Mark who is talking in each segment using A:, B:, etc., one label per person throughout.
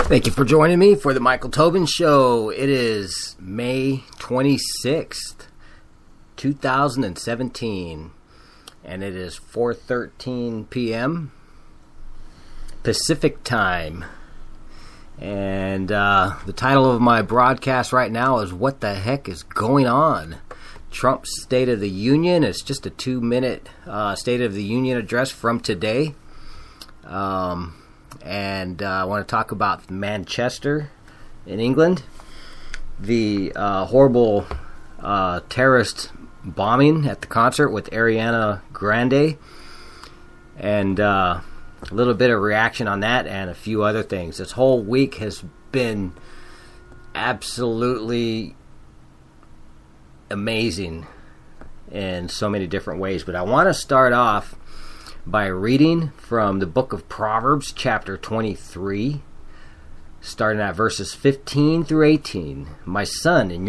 A: Thank you for joining me for the Michael Tobin Show. It is May 26th, 2017, and it is 4:13 p.m. Pacific Time. And the title of my broadcast right now is What the Heck is Going On? Trump's State of the Union. It's just a 2-minute State of the Union address from today. And I want to talk about Manchester in England, the horrible terrorist bombing at the concert with Ariana Grande, and a little bit of reaction on that and a few other things. This whole week has been absolutely amazing in so many different ways, but I want to start off by reading from the book of Proverbs, chapter 23, starting at verses 15 through 18. My son, if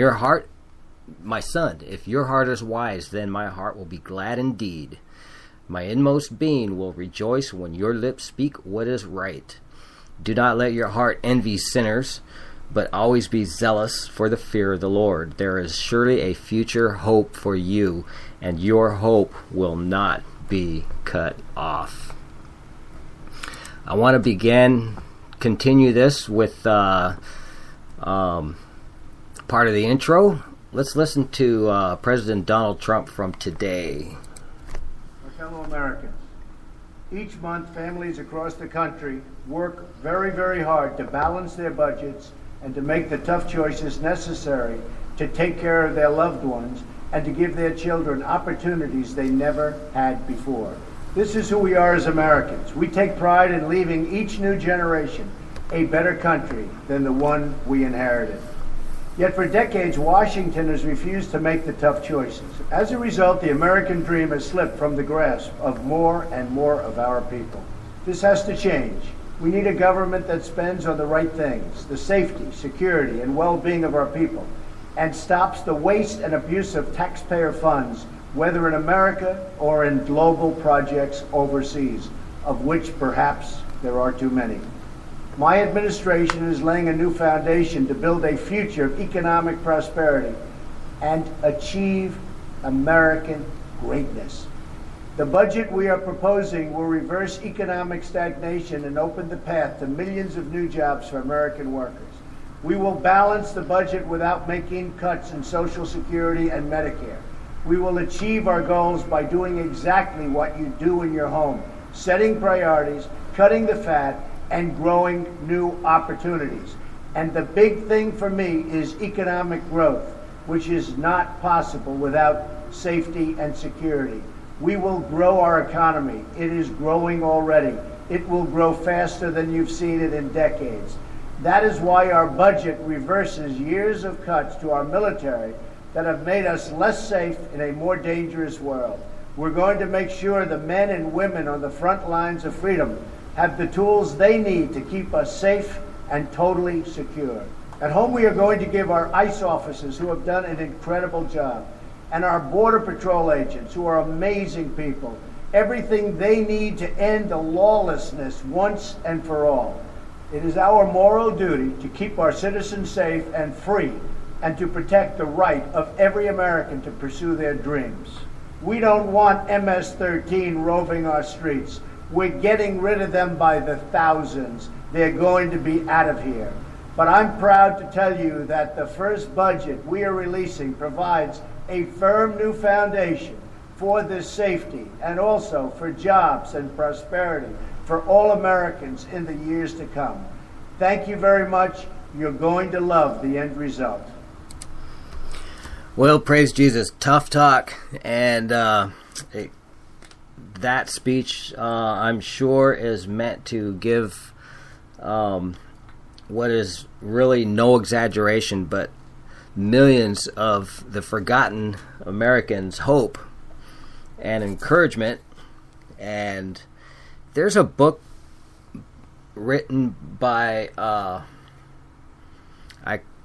A: your heart is wise, then my heart will be glad indeed. My inmost being will rejoice when your lips speak what is right. Do not let your heart envy sinners, but always be zealous for the fear of the Lord. There is surely a future hope for you, and your hope will not be cut off. I want to continue this with part of the intro. Let's listen to President Donald Trump from today.
B: My fellow Americans, each month families across the country work very, very hard to balance their budgets and to make the tough choices necessary to take care of their loved ones and to give their children opportunities they never had before. This is who we are as Americans. We take pride in leaving each new generation a better country than the one we inherited. Yet for decades, Washington has refused to make the tough choices. As a result, the American dream has slipped from the grasp of more and more of our people. This has to change. We need a government that spends on the right things, the safety, security, and well-being of our people, and stops the waste and abuse of taxpayer funds, whether in America or in global projects overseas, of which perhaps there are too many. My administration is laying a new foundation to build a future of economic prosperity and achieve American greatness. The budget we are proposing will reverse economic stagnation and open the path to millions of new jobs for American workers. We will balance the budget without making cuts in Social Security and Medicare. We will achieve our goals by doing exactly what you do in your home, setting priorities, cutting the fat, and growing new opportunities. And the big thing for me is economic growth, which is not possible without safety and security. We will grow our economy. It is growing already. It will grow faster than you've seen it in decades. That is why our budget reverses years of cuts to our military that have made us less safe in a more dangerous world. We're going to make sure the men and women on the front lines of freedom have the tools they need to keep us safe and totally secure. At home, we are going to give our ICE officers, who have done an incredible job, and our Border Patrol agents, who are amazing people, everything they need to end the lawlessness once and for all. It is our moral duty to keep our citizens safe and free and to protect the right of every American to pursue their dreams. We don't want MS-13 roving our streets. We're getting rid of them by the thousands. They're going to be out of here. But I'm proud to tell you that the first budget we are releasing provides a firm new foundation for this safety and also for jobs and prosperity for all Americans in the years to come. Thank you very much. You're going to love the end result.
A: Well, praise Jesus. Tough talk. And that speech, I'm sure, is meant to give what is really no exaggeration, but millions of the forgotten Americans hope and encouragement. And there's a book written by I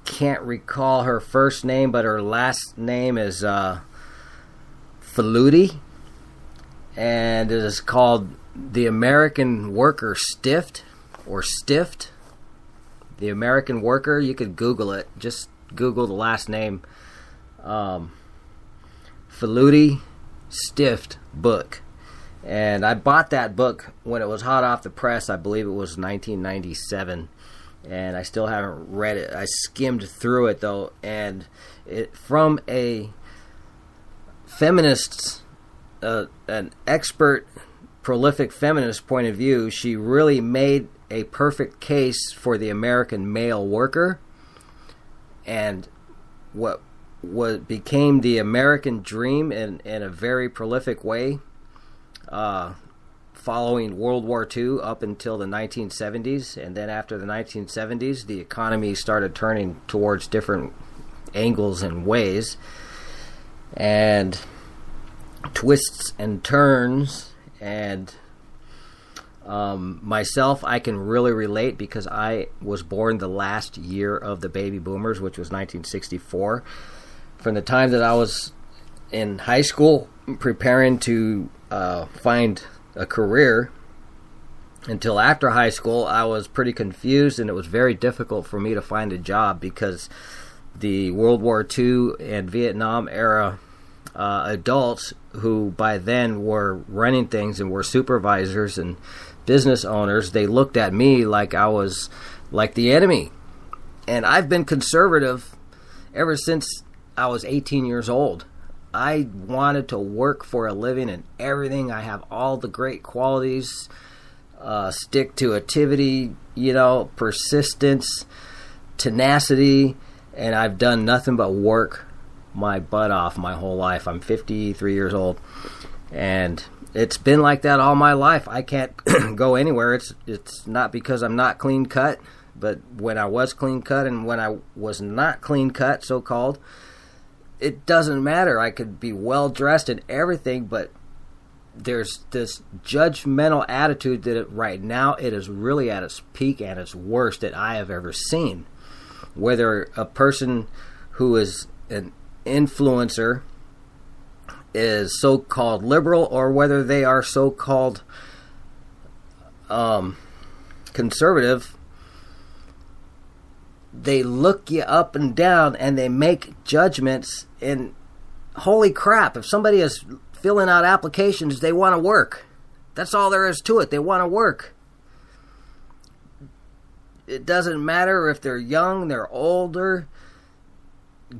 A: can't recall her first name, but her last name is Faludi, and it is called The American Worker Stiffed, or Stiffed, The American Worker. You could Google it. Just Google the last name. Faludi Stift book. And I bought that book when it was hot off the press. I believe it was 1997. And I still haven't read it. I skimmed through it, though. And from a feminist, an expert, prolific feminist point of view, she really made a perfect case for the American male worker and what became the American dream in a very prolific way following World War II up until the 1970s. And then after the 1970s, the economy started turning towards different angles and ways and twists and turns. And myself, I can really relate because I was born the last year of the baby boomers, which was 1964. From the time that I was in high school preparing to find a career until after high school, I was pretty confused, and it was very difficult for me to find a job because the World War II and Vietnam era adults who by then were running things and were supervisors and business owners, they looked at me like I was like the enemy. And I've been conservative ever since I was 18 years old. I wanted to work for a living and everything. I have all the great qualities, stick-to-itivity, persistence, tenacity, and I've done nothing but work my butt off my whole life. I'm 53 years old, and it's been like that all my life. I can't go anywhere. It's not because I'm not clean cut, but when I was clean cut and when I was not clean cut, so-called, it doesn't matter. I could be well dressed and everything, but there's this judgmental attitude that right now it is really at its peak and its worst that I have ever seen. Whether a person who is an influencer is so-called liberal or whether they are so-called conservative, they look you up and down and they make judgments, and holy crap, if somebody is filling out applications, they want to work. That's all there is to it. They want to work. It doesn't matter if they're young, they're older,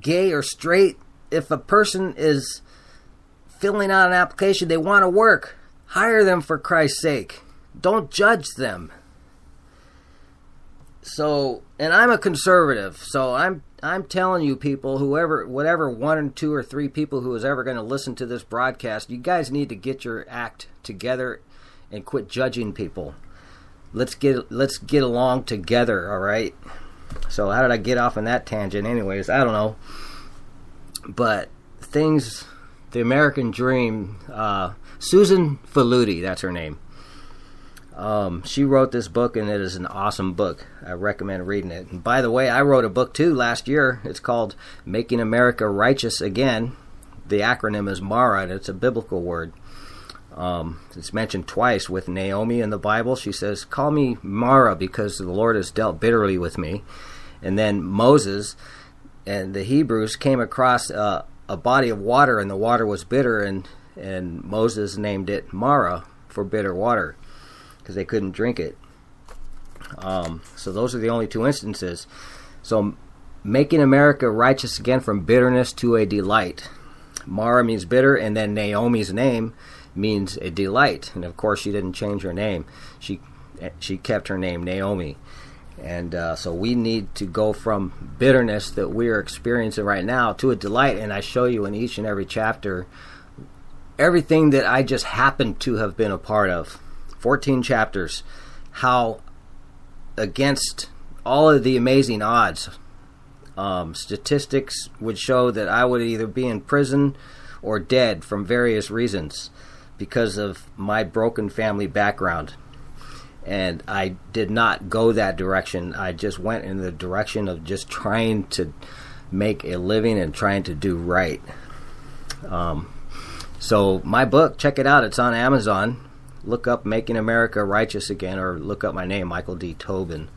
A: gay or straight. If a person is filling out an application, they want to work. Hire them, for Christ's sake. Don't judge them. So, and I'm a conservative, so I'm telling you people, whatever one or two or three people who is ever going to listen to this broadcast, you guys need to get your act together and quit judging people. Let's get along together, all right? So how did I get off on that tangent anyways? I don't know. But the American Dream, Susan Faludi, that's her name. She wrote this book, and it is an awesome book. I recommend reading it. And by the way, I wrote a book too last year. It's called Making America Righteous Again. The acronym is MARA, and it's a biblical word. It's mentioned twice with Naomi in the Bible. She says, "Call me Mara because the Lord has dealt bitterly with me." And then Moses and the Hebrews came across a body of water, and the water was bitter, and Moses named it Mara for bitter water, because they couldn't drink it. So those are the only two instances. So making America righteous again, from bitterness to a delight. Mara means bitter, and then Naomi's name means a delight. And of course, she didn't change her name. She kept her name, Naomi. And so we need to go from bitterness that we are experiencing right now to a delight. And I show you in each and every chapter everything that I just happened to have been a part of. 14 chapters, how against all of the amazing odds, statistics would show that I would either be in prison or dead from various reasons because of my broken family background. And I did not go that direction. I just went in the direction of just trying to make a living and trying to do right. So my book, check it out. It's on Amazon. Look up Making America Righteous Again, or look up my name, Michael D. Tobin.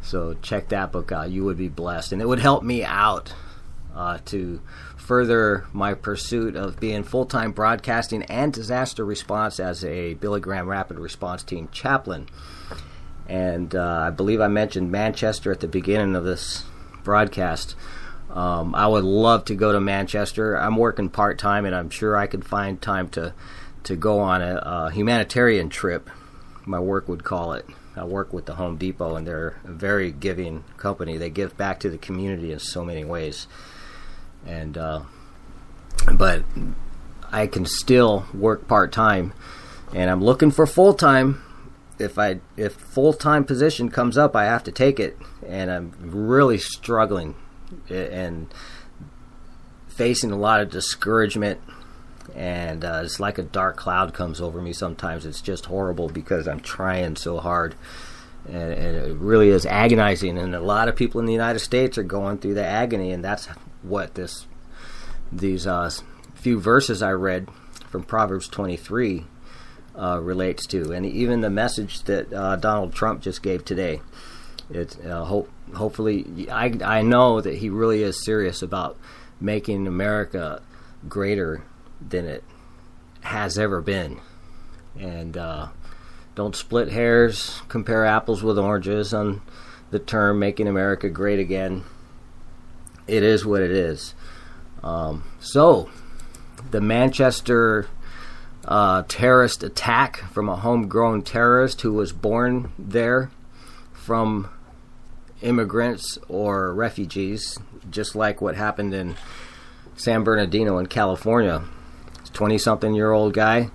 A: So check that book out. You would be blessed, and it would help me out to further my pursuit of being full-time broadcasting and disaster response as a Billy Graham Rapid Response Team chaplain. And I believe I mentioned Manchester at the beginning of this broadcast. I would love to go to Manchester. I'm working part-time, and I'm sure I could find time to go on a humanitarian trip, my work would call it. I work with the Home Depot, and they're a very giving company. They give back to the community in so many ways. And but I can still work part-time, and I'm looking for full-time. If full-time position comes up, I have to take it, and I'm really struggling and facing a lot of discouragement, and it's like a dark cloud comes over me sometimes. It's just horrible because I'm trying so hard, and it really is agonizing, and a lot of people in the United States are going through the agony, and that's what these few verses I read from Proverbs 23 relates to, and even the message that Donald Trump just gave today. It's hopefully, I know that he really is serious about making America greater than it has ever been. And don't split hairs, compare apples with oranges on the term making America great again. It is what it is. So, the Manchester terrorist attack from a homegrown terrorist who was born there from immigrants or refugees, just like what happened in San Bernardino in California. 20-something-year-old guy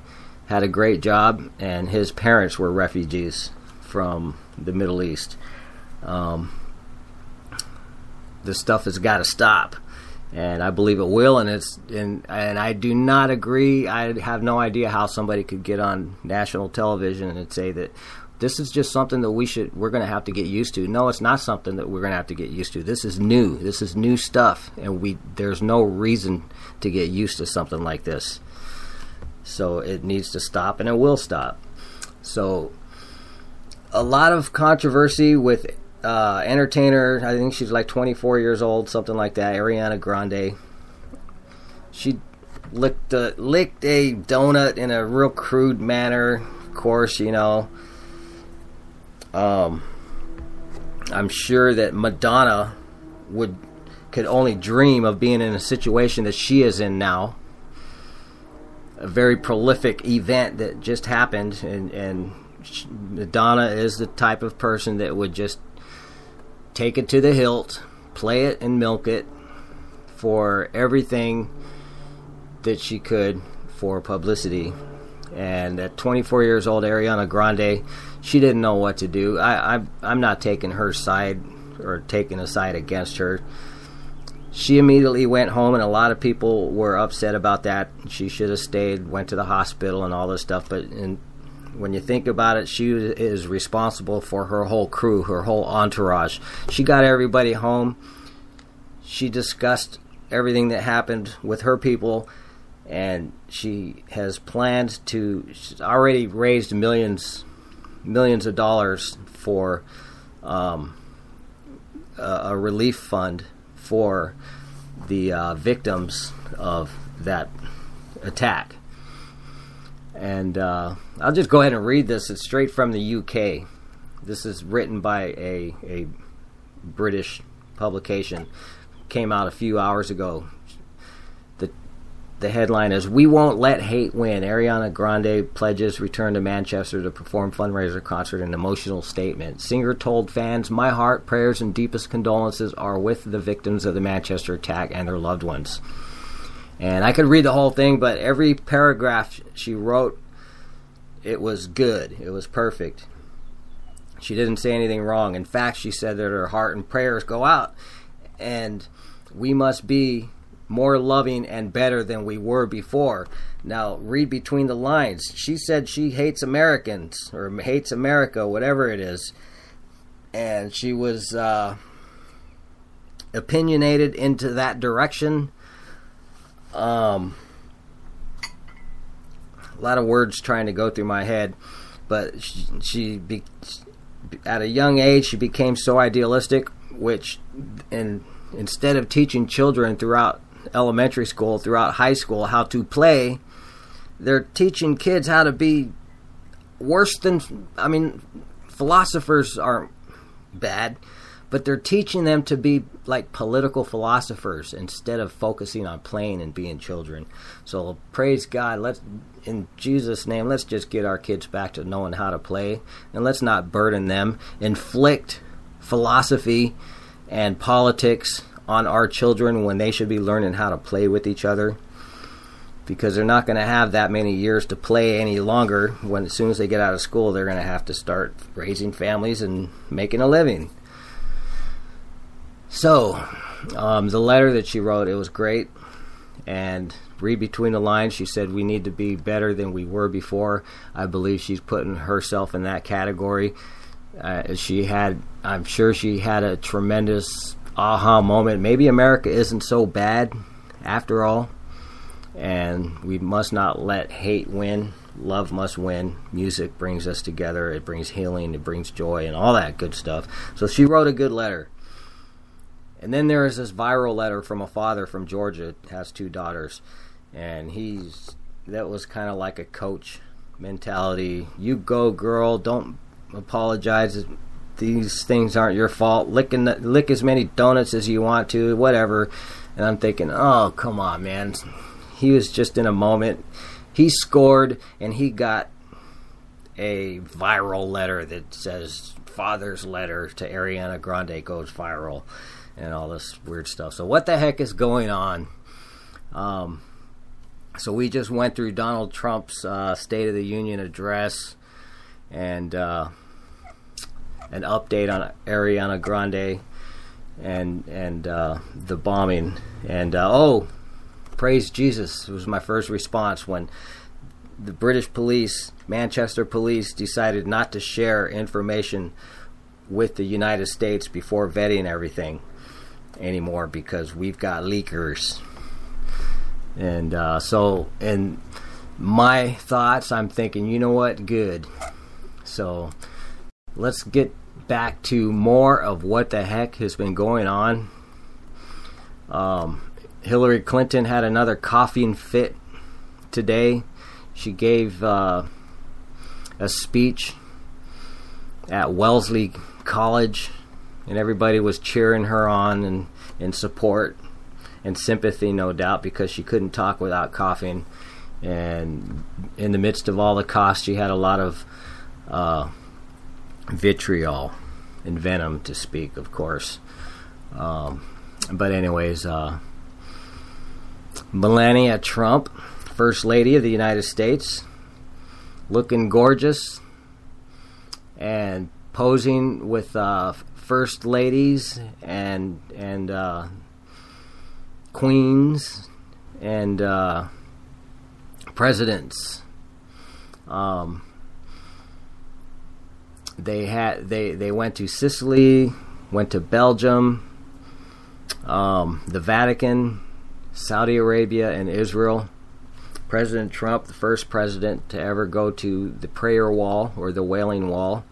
A: had a great job, and his parents were refugees from the Middle East. This stuff has got to stop, and I believe it will. And I do not agree. I have no idea how somebody could get on national television and say that this is just something that we're going to have to get used to. No, it's not something that we're going to have to get used to. This is new. This is new stuff, and there's no reason to get used to something like this. So it needs to stop, and it will stop. So a lot of controversy with entertainer, I think she's like 24 years old, something like that, Ariana Grande. She licked a donut in a real crude manner, of course, you know. I'm sure that Madonna could only dream of being in a situation that she is in now. A very prolific event that just happened, and Madonna is the type of person that would just take it to the hilt, play it and milk it for everything that she could for publicity. And at 24 years old, Ariana Grande, she didn't know what to do. I'm not taking her side or taking a side against her. She immediately went home, and a lot of people were upset about that. She should have stayed, went to the hospital and all this stuff. But when you think about it, she is responsible for her whole crew, her whole entourage. She got everybody home. She discussed everything that happened with her people, and she has planned she's already raised millions of dollars for a relief fund for the victims of that attack. And I'll just go ahead and read this. It's straight from the UK. This is written by a British publication. Came out a few hours ago. The headline is, "We Won't Let Hate Win. Ariana Grande pledges return to Manchester to perform fundraiser concert and emotional statement. Singer told fans, 'My heart, prayers, and deepest condolences are with the victims of the Manchester attack and their loved ones.'" And I could read the whole thing, but every paragraph she wrote, it was good. It was perfect. She didn't say anything wrong. In fact, she said that her heart and prayers go out, and we must be more loving and better than we were before. Now, read between the lines. She said she hates Americans, or hates America, whatever it is. And she was opinionated into that direction. A lot of words trying to go through my head. But she at a young age, she became so idealistic, instead of teaching children throughout elementary school, throughout high school, how to play, they're teaching kids how to be worse than, philosophers aren't bad, but they're teaching them to be like political philosophers instead of focusing on playing and being children. So praise God, in Jesus' name, let's just get our kids back to knowing how to play, and let's not burden them, inflict philosophy and politics on our children when they should be learning how to play with each other, because they're not going to have that many years to play any longer. As soon as they get out of school, they're going to have to start raising families and making a living. So the letter that she wrote, it was great, and read between the lines, she said we need to be better than we were before. I believe she's putting herself in that category. I'm sure she had a tremendous aha moment. Maybe America isn't so bad after all, and we must not let hate win. Love must win. Music brings us together. It brings healing. It brings joy and all that good stuff. So she wrote a good letter. And then there is this viral letter from a father from Georgia, has 2 daughters, and that was kind of like a coach mentality. You go, girl. Don't apologize. These things aren't your fault. Lick as many donuts as you want to, whatever. And I'm thinking, oh, come on, man. He was just in a moment. He scored, and he got a viral letter that says father's letter to Ariana Grande goes viral and all this weird stuff. So what the heck is going on? So we just went through Donald Trump's State of the Union address and an update on Ariana Grande and the bombing. And praise Jesus, it was my first response when the British police, Manchester police, decided not to share information with the United States before vetting everything anymore, because we've got leakers. And so in my thoughts, I'm thinking, you know what, good. So let's get back to more of what the heck has been going on. Hillary Clinton had another coughing fit today. She gave a speech at Wellesley College, and everybody was cheering her on and in support and sympathy, no doubt, because she couldn't talk without coughing. And in the midst of all the coughs, she had a lot of vitriol and venom to speak, of course. But anyways, Melania Trump, First Lady of the United States, looking gorgeous and posing with first ladies and queens and presidents. They went to Sicily, went to Belgium, the Vatican, Saudi Arabia, and Israel. President Trump, the first president to ever go to the prayer wall or the Wailing Wall,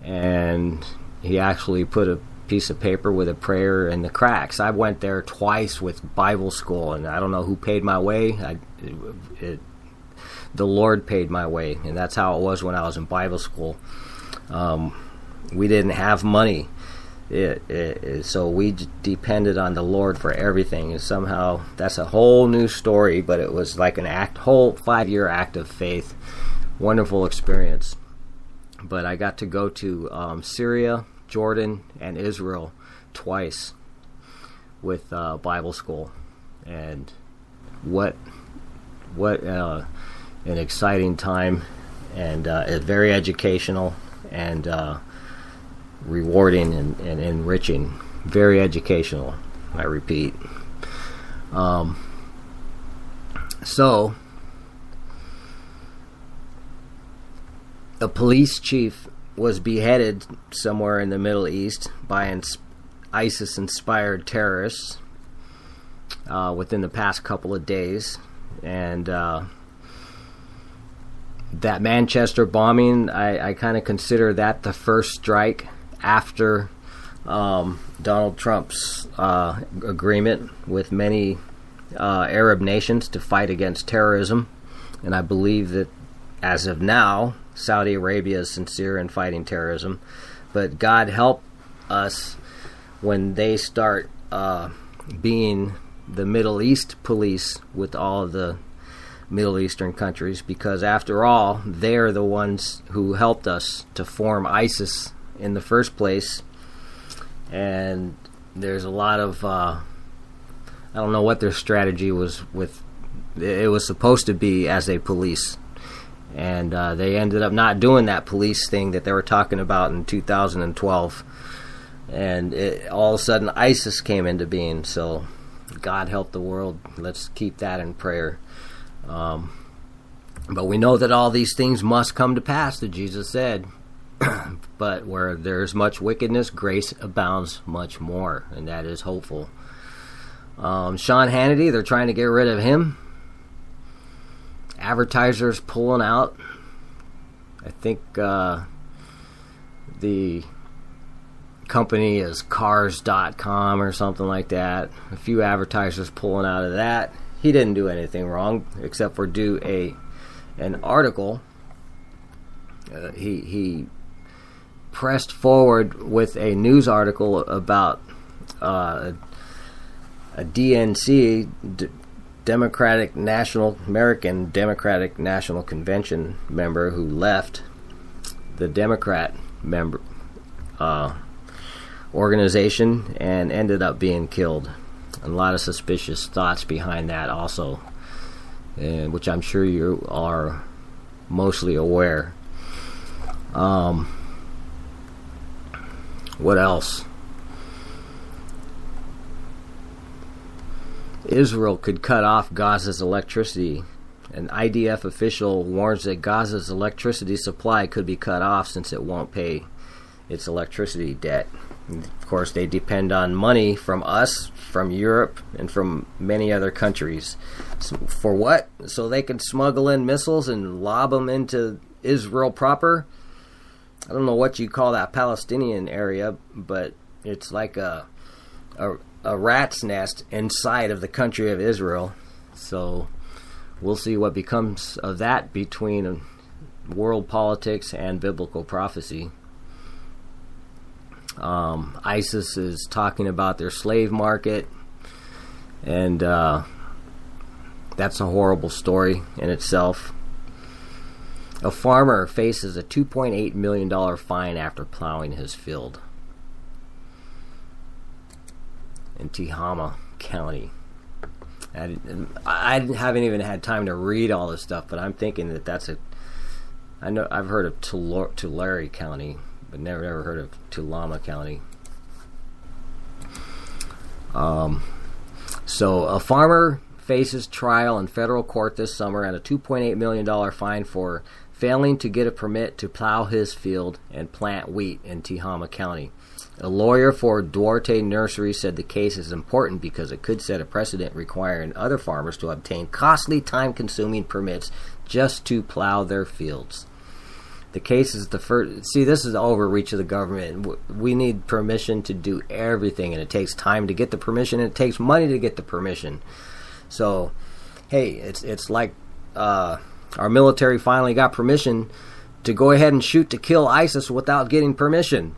A: and he actually put a piece of paper with a prayer in the cracks. I went there twice with Bible school, and I don't know who paid my way. The Lord paid my way, and that's how it was when I was in Bible school. We didn't have money, so we depended on the Lord for everything. And somehow that's a whole new story, but it was like whole 5-year act of faith. Wonderful experience. But I got to go to Syria, Jordan, and Israel twice with Bible school, and what an exciting time, and very educational and rewarding and enriching. Very educational, I repeat. So a police chief was beheaded somewhere in the Middle East by ISIS-inspired terrorists within the past couple of days, and that Manchester bombing, I kind of consider that the first strike after Donald Trump's agreement with many Arab nations to fight against terrorism. And I believe that as of now, Saudi Arabia is sincere in fighting terrorism. But God help us when they start being the Middle East police with all of the Middle Eastern countries, because after all, they're the ones who helped us to form ISIS in the first place. And there's a lot of I don't know what their strategy was with. It was supposed to be as a police, and they ended up not doing that police thing that they were talking about in 2012, and all of a sudden ISIS came into being. So God help the world. Let's keep that in prayer. But we know that all these things must come to pass, that Jesus said. But where there's much wickedness, grace abounds much more, and that is hopeful. Sean Hannity, they're trying to get rid of him. Advertisers pulling out. I think the company is cars.com or something like that. A few advertisers pulling out of that. He didn't do anything wrong except for do an article. He pressed forward with a news article about a DNC, American Democratic National Convention member who left the Democrat member organization and ended up being killed. A lot of suspicious thoughts behind that also, and which I'm sure you are mostly aware. What else? Israel could cut off Gaza's electricity. An IDF official warns that Gaza's electricity supply could be cut off since it won't pay its electricity debt. And of course, they depend on money from us, from Europe, and from many other countries. So for what? So they can smuggle in missiles and lob them into Israel proper? I don't know what you call that Palestinian area, but it's like a rat's nest inside of the country of Israel. So we'll see what becomes of that between world politics and biblical prophecy. ISIS is talking about their slave market, and that's a horrible story in itself. A farmer faces a $2.8 million fine after plowing his field in Tehama County. I haven't even had time to read all this stuff, but I'm thinking that that's I know I've heard of Tulare County, but never heard of Tulama County. So a farmer faces trial in federal court this summer and a $2.8 million fine for failing to get a permit to plow his field and plant wheat in Tehama County. A lawyer for Duarte Nursery said the case is important because it could set a precedent requiring other farmers to obtain costly, time-consuming permits just to plow their fields. The case is the first. See, this is the overreach of the government. We need permission to do everything, and it takes time to get the permission, and it takes money to get the permission. So, hey, it's like our military finally got permission to go ahead and shoot to kill ISIS without getting permission.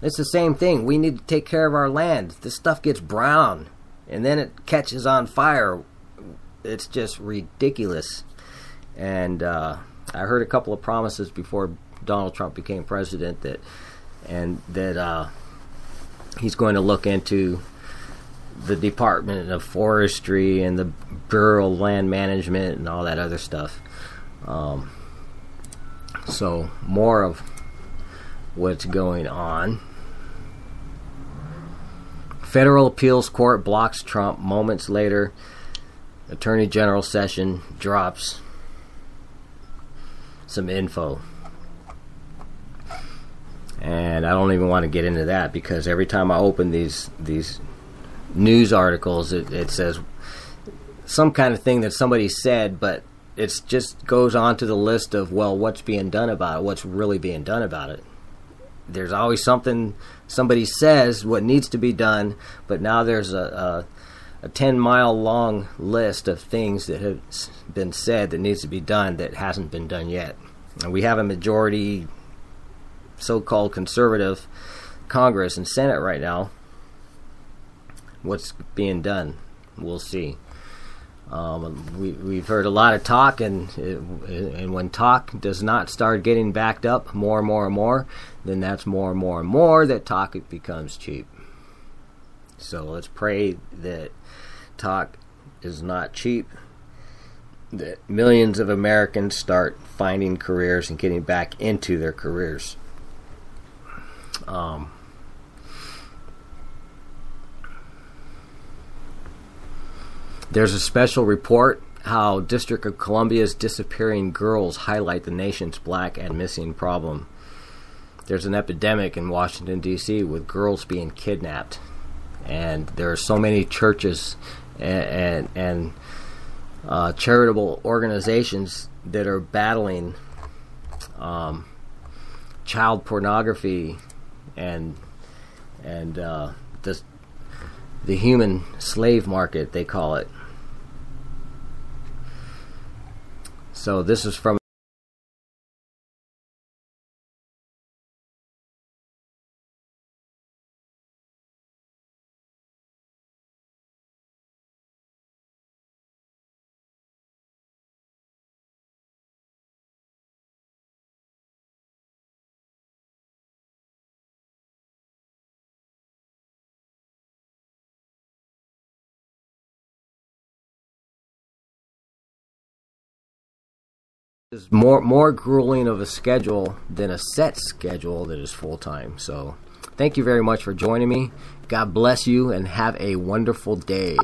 A: It's the same thing. We need to take care of our land. This stuff gets brown, and then it catches on fire. It's just ridiculous. And I heard a couple of promises before Donald Trump became president that he's going to look into the Department of Forestry and the Bureau of Land Management and all that other stuff. So more of what's going on. Federal appeals court blocks Trump. Moments later, Attorney General Sessions drops some info. And I don't even want to get into that because every time I open these news articles, it says some kind of thing that somebody said, but it just goes on to the list of, well, what's being done about it, what's really being done about it. There's always something somebody says what needs to be done, but now there's a 10-mile long list of things that have been said that needs to be done that hasn't been done yet. And we have a majority so-called conservative Congress and Senate right now. What's being done, we'll see. We've heard a lot of talk, and when talk does not start getting backed up more and more and more, then that's more and more and more that talk becomes cheap. So let's pray that talk is not cheap, that millions of Americans start finding careers and getting back into their careers. There's a special report how District of Columbia's disappearing girls highlight the nation's black and missing problem. There's an epidemic in Washington, D.C. with girls being kidnapped. And there are so many churches and charitable organizations that are battling child pornography and the human slave market, they call it. So this is from is more grueling of a schedule than a set schedule that is full-time. So thank you very much for joining me. God bless you and have a wonderful day.